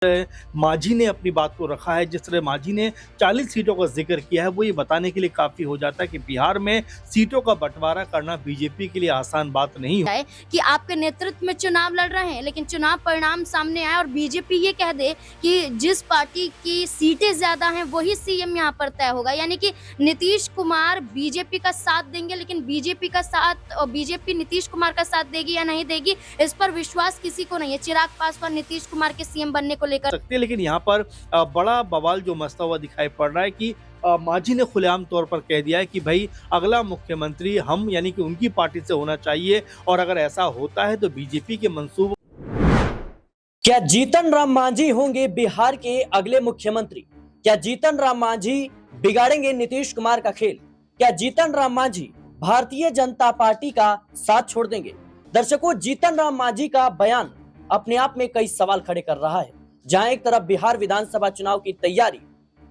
मांझी ने अपनी बात को रखा है, जिस तरह मांझी ने 40 सीटों का जिक्र किया है, वो ये बताने के लिए काफी हो जाता है कि बिहार में सीटों का बंटवारा करना बीजेपी के लिए आसान बात नहीं है कि आपके नेतृत्व में चुनाव लड़ रहे हैं, लेकिन चुनाव परिणाम सामने आए और बीजेपी ये कह दे कि जिस पार्टी की सीटें ज्यादा हैं वही सीएम यहाँ पर तय होगा, यानी कि नीतीश कुमार बीजेपी का साथ देंगे, लेकिन बीजेपी का साथ और बीजेपी नीतीश कुमार का साथ देगी या नहीं देगी, इस पर विश्वास किसी को नहीं है। चिराग पासवान नीतीश कुमार के सीएम बनने को लेकर सकते हैं, लेकिन यहाँ पर बड़ा बवाल जो मचता हुआ दिखाई पड़ रहा है कि मांझी ने खुलेआम तौर पर कह दिया है कि भाई अगला मुख्यमंत्री हम यानी कि उनकी पार्टी से होना चाहिए, और अगर ऐसा होता है तो बीजेपी के मंसूबों। क्या जीतन राम मांझी होंगे बिहार के अगले मुख्यमंत्री? क्या जीतन राम मांझी बिगाड़ेंगे नीतीश कुमार का खेल? क्या जीतन राम मांझी भारतीय जनता पार्टी का साथ छोड़ देंगे? दर्शकों, जीतन राम मांझी का बयान अपने आप में कई सवाल खड़े कर रहा है। जहां एक तरफ बिहार विधानसभा चुनाव की तैयारी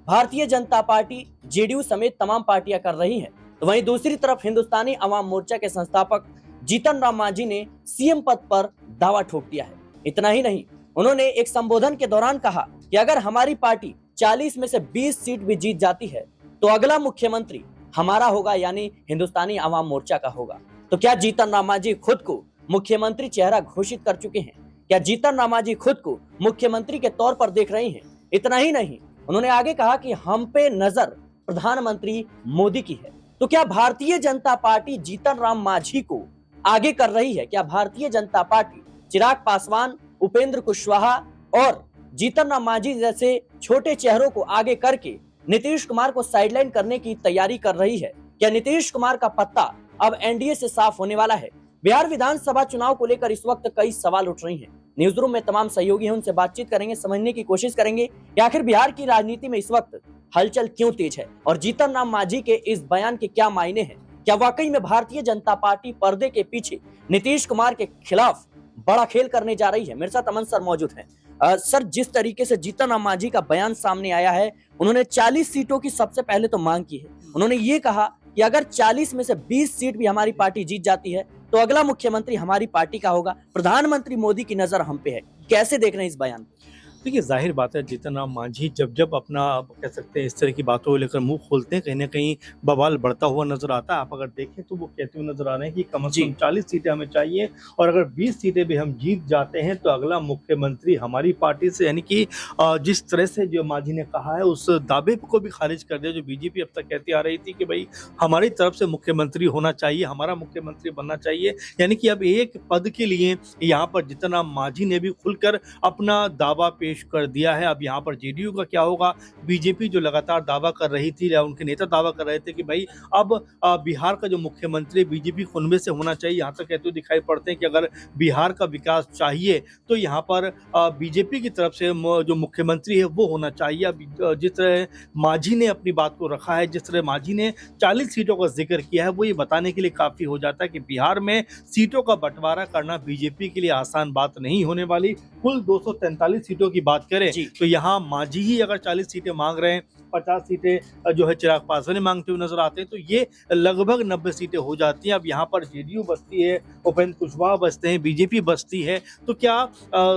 भारतीय जनता पार्टी, जेडीयू समेत तमाम पार्टियां कर रही हैं, तो वहीं दूसरी तरफ हिंदुस्तानी अवाम मोर्चा के संस्थापक जीतन राम मांझी ने सीएम पद पर दावा ठोक दिया है। इतना ही नहीं, उन्होंने एक संबोधन के दौरान कहा कि अगर हमारी पार्टी 40 में से 20 सीट भी जीत जाती है तो अगला मुख्यमंत्री हमारा होगा, यानी हिंदुस्तानी अवाम मोर्चा का होगा। तो क्या जीतन राम मांझी खुद को मुख्यमंत्री चेहरा घोषित कर चुके हैं? क्या जीतन राम मांझी खुद को मुख्यमंत्री के तौर पर देख रही हैं? इतना ही नहीं, उन्होंने आगे कहा कि हम पे नजर प्रधानमंत्री मोदी की है। तो क्या भारतीय जनता पार्टी जीतन राम मांझी को आगे कर रही है? क्या भारतीय जनता पार्टी चिराग पासवान, उपेंद्र कुशवाहा और जीतन राम मांझी जैसे छोटे चेहरों को आगे करके नीतीश कुमार को साइडलाइन करने की तैयारी कर रही है? क्या नीतीश कुमार का पत्ता अब एनडीए से साफ होने वाला है? बिहार विधानसभा चुनाव को लेकर इस वक्त कई सवाल उठ रही हैं। न्यूज रूम में तमाम सहयोगी हैं, उनसे बातचीत करेंगे, समझने की कोशिश करेंगे कि आखिर बिहार की राजनीति में इस वक्त हलचल क्यों तेज है और जीतन राम मांझी के इस बयान के क्या मायने हैं। क्या वाकई में भारतीय जनता पार्टी पर्दे के पीछे नीतीश कुमार के खिलाफ बड़ा खेल करने जा रही है? मेरे साथ अमन सर मौजूद हैं। सर, जिस तरीके से जीतन राम मांझी का बयान सामने आया है, उन्होंने 40 सीटों की सबसे पहले तो मांग की है। उन्होंने ये कहा कि अगर 40 में से 20 सीट भी हमारी पार्टी जीत जाती है तो अगला मुख्यमंत्री हमारी पार्टी का होगा, प्रधानमंत्री मोदी की नजर हम पे है। कैसे देख रहे हैं इस बयान को? देखिए, जाहिर बात है, जीतन राम मांझी जब अपना कह सकते हैं इस तरह की बातों को लेकर मुंह खोलते हैं, कहीं ना कहीं बवाल बढ़ता हुआ नजर आता है। आप अगर देखें तो वो कहते हुए नजर आ रहे हैं कि कम से कम 40 सीटें हमें चाहिए, और अगर 20 सीटें भी हम जीत जाते हैं तो अगला मुख्यमंत्री हमारी पार्टी से, यानी कि जिस तरह से जो मांझी ने कहा है उस दावे को भी खारिज कर दिया जो बीजेपी अब तक कहती आ रही थी कि भाई हमारी तरफ से मुख्यमंत्री होना चाहिए, हमारा मुख्यमंत्री बनना चाहिए। यानी कि अब एक पद के लिए यहाँ पर जीतन राम मांझी ने भी खुलकर अपना दावा पेश कर दिया है। अब यहाँ पर जेडीयू का क्या होगा? बीजेपी जो लगातार दावा कर रही थी या उनके नेता दावा कर रहे थे कि भाई अब बिहार का जो मुख्यमंत्री बीजेपी उनमें से होना चाहिए, यहाँ तक कहते हुए दिखाई पड़ते हैं कि अगर बिहार का विकास चाहिए तो यहाँ पर बीजेपी की तरफ से जो मुख्यमंत्री है वो होना चाहिए। अब जिस तरह मांझी ने अपनी बात को रखा है, जिस तरह मांझी ने 40 सीटों का जिक्र किया है, वो ये बताने के लिए काफी हो जाता है कि बिहार में सीटों का बंटवारा करना बीजेपी के लिए आसान बात नहीं होने वाली। कुल 243 सीटों की बात करें तो यहाँ मांझी ही अगर 40 सीटें मांग रहे हैं, 50 सीटें जो है चिराग पासवान मांगते हुए नजर आते हैं, तो ये लगभग 90 सीटें हो जाती हैं। अब यहाँ पर जेडीयू बचती है, उपेंद्र कुशवाहा बचते हैं, बीजेपी बचती है, तो क्या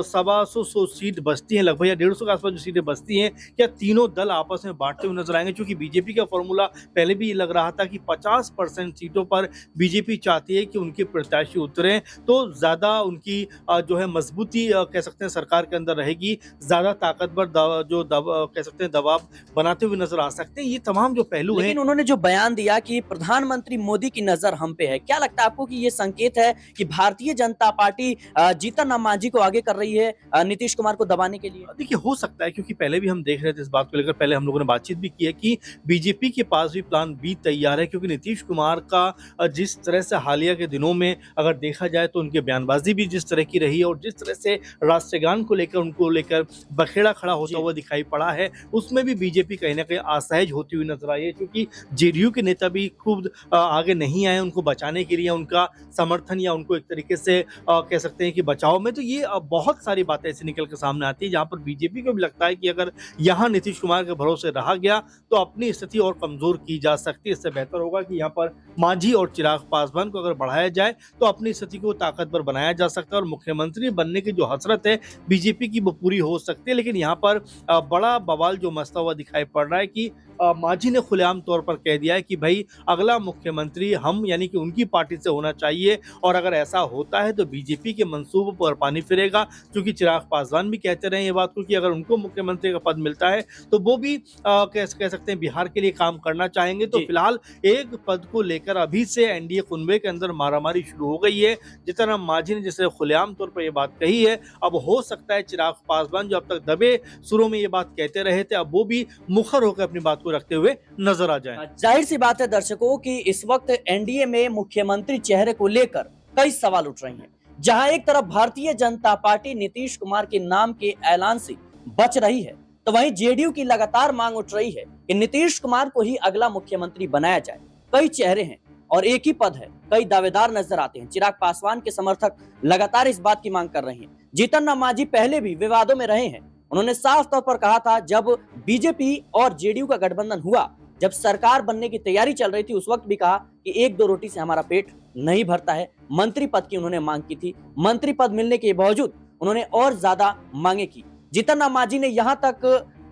125 सीट बचती हैं लगभग, या 150 के आसपास जो सीटें बचती हैं, क्या तीनों दल आपस में बांटते हुए नजर आएंगे? क्योंकि बीजेपी का फॉर्मूला पहले भी ये लग रहा था कि 50% सीटों पर बीजेपी चाहती है कि उनके प्रत्याशी उतरें, तो ज्यादा उनकी जो है मजबूती कह सकते हैं सरकार के अंदर रहेगी, ज्यादा ताकतवर कह सकते हैं दबाव बनाते हुए नजर आ सकते हैं। ये तमाम जो पहलू हैं। लेकिन उन्होंने जो बयान दिया कि प्रधानमंत्री मोदी की नजर हम पे है, क्या लगता है आपको कि ये संकेत है कि भारतीय जनता पार्टी जीतन राम मांझी को आगे कर रही है नीतीश कुमार को दबाने के लिए? देखिए, हो सकता है, क्योंकि पहले भी हम देख रहे थे इस बात को लेकर, पहले हम लोगों ने बातचीत भी की है कि बीजेपी के पास भी प्लान बी तैयार है, क्योंकि नीतीश कुमार का जिस तरह से हालिया के दिनों में अगर देखा जाए तो उनकी बयानबाजी भी जिस तरह की रही है और जिस तरह से राष्ट्रगान को लेकर उनको लेकर बखेड़ा खड़ा होता हुआ दिखाई पड़ा है, उसमें भी बीजेपी कहीं कहीं ना कहीं असहज होती हुई नजर आई है, क्योंकि जेडीयू के नेता भी खुद आगे नहीं आए उनको बचाने के लिए, उनका समर्थन या उनको एक तरीके से कह सकते हैं कि बचाव में। तो ये बहुत सारी बातें ऐसी निकल के सामने आती है जहां पर बीजेपी को भी लगता है कि अगर यहाँ नीतीश कुमार के भरोसे रहा गया तो अपनी स्थिति और कमजोर की जा सकती है। इससे बेहतर होगा कि यहाँ पर मांझी और चिराग पासवान को अगर बढ़ाया जाए तो अपनी स्थिति को ताकतवर बनाया जा सकता है और मुख्यमंत्री बनने की जो हसरत है बीजेपी की वो पूरी हो सकती है। लेकिन यहाँ पर बड़ा बवाल जो मचता हुआ दिखाई पड़ रहा है कि मांझी ने खुलेआम तौर पर कह दिया है कि भाई अगला मुख्यमंत्री हम यानी कि उनकी पार्टी से होना चाहिए, और अगर ऐसा होता है तो बीजेपी के मंसूबों पर पानी फिरेगा। क्योंकि चिराग पासवान भी कहते रहे ये बात को कि अगर उनको मुख्यमंत्री का पद मिलता है तो वो भी कह सकते हैं बिहार के लिए काम करना चाहेंगे। तो फिलहाल एक पद को लेकर अभी से एनडीए कुनबे के अंदर मारामारी शुरू हो गई है। जीतन राम मांझी ने जिसने खुलेआम तौर पर यह बात कही है, अब हो सकता है चिराग पासवान जो अब तक दबे सुरों में ये बात कहते रहे थे, अब वो भी मुखर होकर अपनी बात को रखते हुए नजर आ जाए। जाहिर सी बात है दर्शकों कि इस वक्त एनडीए में मुख्यमंत्री चेहरे को लेकर कई सवाल उठ रहे हैं। जहां एक तरफ भारतीय जनता पार्टी नीतीश कुमार के नाम के ऐलान से बच रही है, तो वहीं जेडीयू की लगातार मांग उठ रही है कि नीतीश कुमार को ही अगला मुख्यमंत्री बनाया जाए। कई चेहरे हैं और एक ही पद है, कई दावेदार नजर आते हैं। चिराग पासवान के समर्थक लगातार इस बात की मांग कर रहे हैं। जीतन राम मांझी पहले भी विवादों में रहे हैं। उन्होंने साफ तौर पर कहा था, जब बीजेपी और जेडीयू का गठबंधन हुआ, जब सरकार बनने की तैयारी चल रही थी, उस वक्त भी कहा कि एक दो रोटी से हमारा पेट नहीं भरता है। मंत्री पद की उन्होंने मांग की थी। मंत्री पद मिलने के बावजूद उन्होंने और ज्यादा मांगे की। जीतन राम मांझी ने यहां तक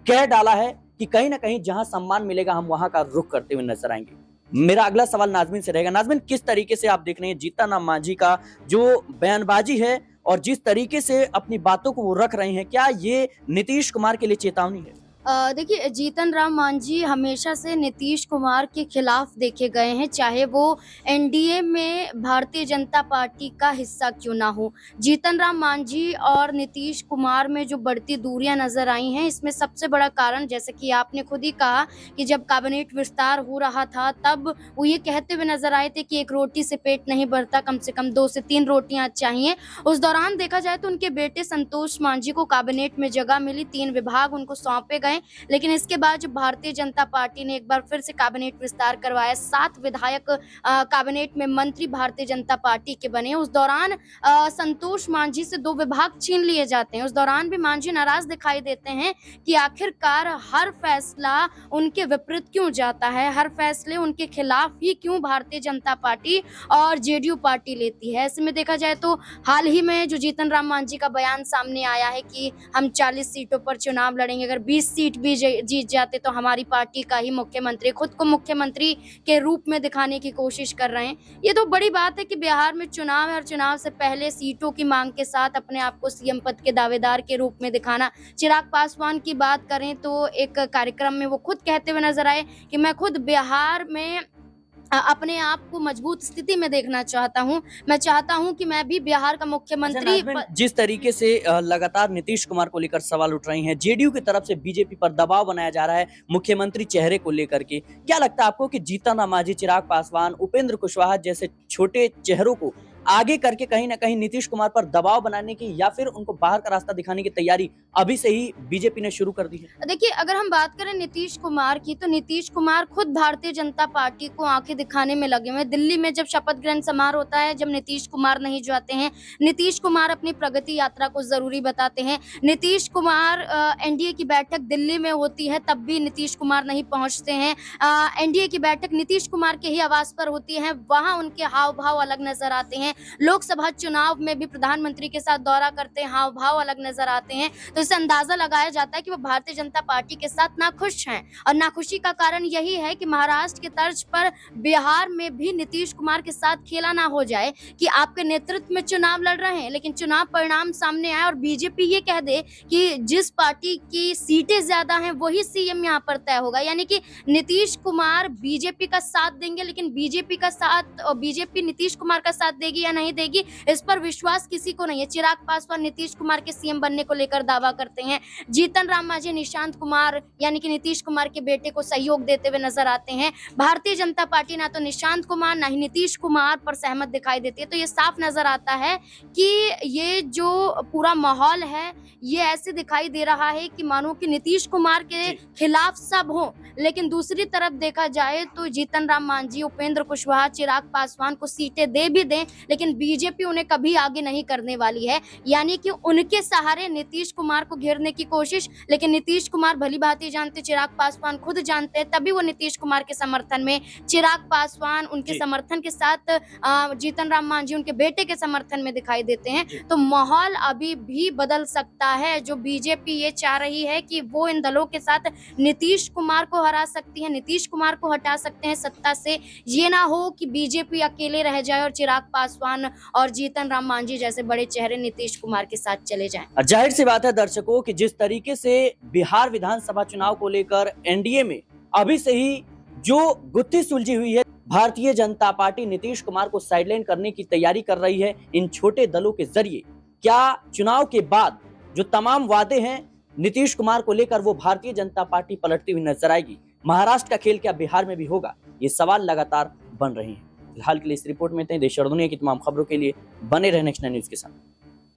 कह डाला है कि कहीं ना कहीं जहां सम्मान मिलेगा हम वहां का रुख करते हुए नजर आएंगे। मेरा अगला सवाल नाजमीन से रहेगा। नाजमीन, किस तरीके से आप देख रहे हैं जीतन राम मांझी का जो बयानबाजी है और जिस तरीके से अपनी बातों को वो रख रहे हैं, क्या ये नीतीश कुमार के लिए चेतावनी है? देखिए, जीतन राम मांझी हमेशा से नीतीश कुमार के खिलाफ देखे गए हैं, चाहे वो एनडीए में भारतीय जनता पार्टी का हिस्सा क्यों ना हो। जीतन राम मांझी और नीतीश कुमार में जो बढ़ती दूरियां नजर आई हैं, इसमें सबसे बड़ा कारण, जैसे कि आपने खुद ही कहा कि जब कैबिनेट विस्तार हो रहा था तब वो ये कहते हुए नजर आए थे कि एक रोटी से पेट नहीं भरता, कम से कम 2 से 3 रोटियां चाहिए। उस दौरान देखा जाए तो उनके बेटे संतोष मांझी को कैबिनेट में जगह मिली, 3 विभाग उनको सौंपे गए। लेकिन इसके बाद जब भारतीय जनता पार्टी ने एक बार फिर से कैबिनेट विस्तार करवाया, 7 विधायक कैबिनेट में मंत्री भारतीय जनता पार्टी के बने, उस दौरान संतोष मांझी से 2 विभाग छीन लिए जाते हैं। उस दौरान भी मांझी नाराज दिखाई देते हैं कि आखिरकार हर फैसला उनके विपरीत क्यों जाता है, हर फैसले उनके खिलाफ ही क्यों भारतीय जनता पार्टी और जेडीयू पार्टी लेती है। ऐसे में देखा जाए तो हाल ही में जो जीतन राम मांझी का बयान सामने आया है कि हम 40 सीटों पर चुनाव लड़ेंगे, अगर 20 सीट भी जीत जाते तो हमारी पार्टी का ही मुख्यमंत्री, खुद को मुख्यमंत्री के रूप में दिखाने की कोशिश कर रहे हैं। ये तो बड़ी बात है कि बिहार में चुनाव है और चुनाव से पहले सीटों की मांग के साथ अपने आप को सीएम पद के दावेदार के रूप में दिखाना। चिराग पासवान की बात करें तो एक कार्यक्रम में वो खुद कहते हुए नजर आए कि मैं खुद बिहार में अपने आप को मजबूत स्थिति में देखना चाहता हूं। मैं चाहता हूं कि मैं भी बिहार का मुख्यमंत्री। जिस तरीके से लगातार नीतीश कुमार को लेकर सवाल उठ रहे हैं, जेडीयू की तरफ से बीजेपी पर दबाव बनाया जा रहा है मुख्यमंत्री चेहरे को लेकर के, क्या लगता है आपको कि जीतन राम मांझी, चिराग पासवान, उपेंद्र कुशवाहा जैसे छोटे चेहरों को आगे करके कहीं ना कहीं नीतीश कुमार पर दबाव बनाने की या फिर उनको बाहर का रास्ता दिखाने की तैयारी अभी से ही बीजेपी ने शुरू कर दी है? देखिए, अगर हम बात करें नीतीश कुमार की, तो नीतीश कुमार खुद भारतीय जनता पार्टी को आंखें दिखाने में लगे हुए हैं। दिल्ली में जब शपथ ग्रहण समारोह होता है, जब नीतीश कुमार नहीं जाते हैं, नीतीश कुमार अपनी प्रगति यात्रा को जरूरी बताते हैं। नीतीश कुमार एनडीए की बैठक दिल्ली में होती है तब भी नीतीश कुमार नहीं पहुंचते हैं। एनडीए की बैठक नीतीश कुमार के ही आवास पर होती है, वहां उनके हाव भाव अलग नजर आते हैं। लोकसभा चुनाव में भी प्रधानमंत्री के साथ दौरा करते हैं, हाव भाव अलग नजर आते हैं। तो इससे अंदाजा लगाया जाता है कि वो भारतीय जनता पार्टी के साथ नाखुश हैं, और नाखुशी का कारण यही है कि महाराष्ट्र के तर्ज पर बिहार में भी नीतीश कुमार के साथ खेला ना हो जाए कि आपके नेतृत्व में चुनाव लड़ रहे हैं, लेकिन चुनाव परिणाम सामने आए और बीजेपी ये कह दे कि जिस पार्टी की सीटें ज्यादा हैं वही सीएम यहाँ पर तय होगा। यानी कि नीतीश कुमार बीजेपी का साथ देंगे, लेकिन बीजेपी नीतीश कुमार का साथ देगी देगी या नहीं देगी, इस पर विश्वास किसी को नहीं है। चिराग पासवान नीतीश कुमार के सीएम बनने को लेकर दावा करते हैं। जीतन राम मांझी निशांत कुमार यानी कि नीतीश कुमार के बेटे को सहयोग देते हुए नजर आते हैं। भारतीय जनता पार्टी ना तो निशांत कुमार ना ही नीतीश कुमार पर सहमत दिखाई देती है। तो ये साफ नजर आता है कि ये जो पूरा माहौल है ये ऐसे दिखाई दे रहा है कि मानो कि नीतीश कुमार के खिलाफ सब हो, लेकिन दूसरी तरफ देखा जाए तो जीतन राम मांझी, उपेंद्र कुशवाहा, चिराग पासवान को सीटें दे भी दें, लेकिन बीजेपी उन्हें कभी आगे नहीं करने वाली है। यानी कि उनके सहारे नीतीश कुमार को घेरने की कोशिश, लेकिन नीतीश कुमार भली भांति जानते, चिराग पासवान खुद जानते हैं, तभी वो नीतीश कुमार के समर्थन में, चिराग पासवान उनके समर्थन के साथ जीतन राम मांझी उनके बेटे के समर्थन में दिखाई देते हैं। तो माहौल अभी भी बदल सकता है। जो बीजेपी ये चाह रही है कि वो इन दलों के साथ नीतीश कुमार को हरा सकती है, नीतीश कुमार को हटा सकते हैं सत्ता से। ये ना हो कि बीजेपी अकेले रह जाए और चिराग पासवान और जीतन राम मांझी जैसे बड़े चेहरे नीतीश कुमार के साथ चले जाएं। जाहिर सी बात है दर्शकों कि जिस तरीके से बिहार विधानसभा चुनाव को लेकर एनडीए में अभी से ही जो गुत्थी सुलझी हुई है, भारतीय जनता पार्टी नीतीश कुमार को साइडलाइन करने की तैयारी कर रही है इन छोटे दलों के जरिए। क्या चुनाव के बाद जो तमाम वादे हैं नीतीश कुमार को लेकर वो भारतीय जनता पार्टी पलटती हुई नजर आएगी? महाराष्ट्र का खेल क्या बिहार में भी होगा? ये सवाल लगातार बन रहे हैं। फिलहाल के लिए इस रिपोर्ट में इतना ही। देश और दुनिया की तमाम खबरों के लिए बने रहे नेक्स्ट 9 न्यूज के साथ।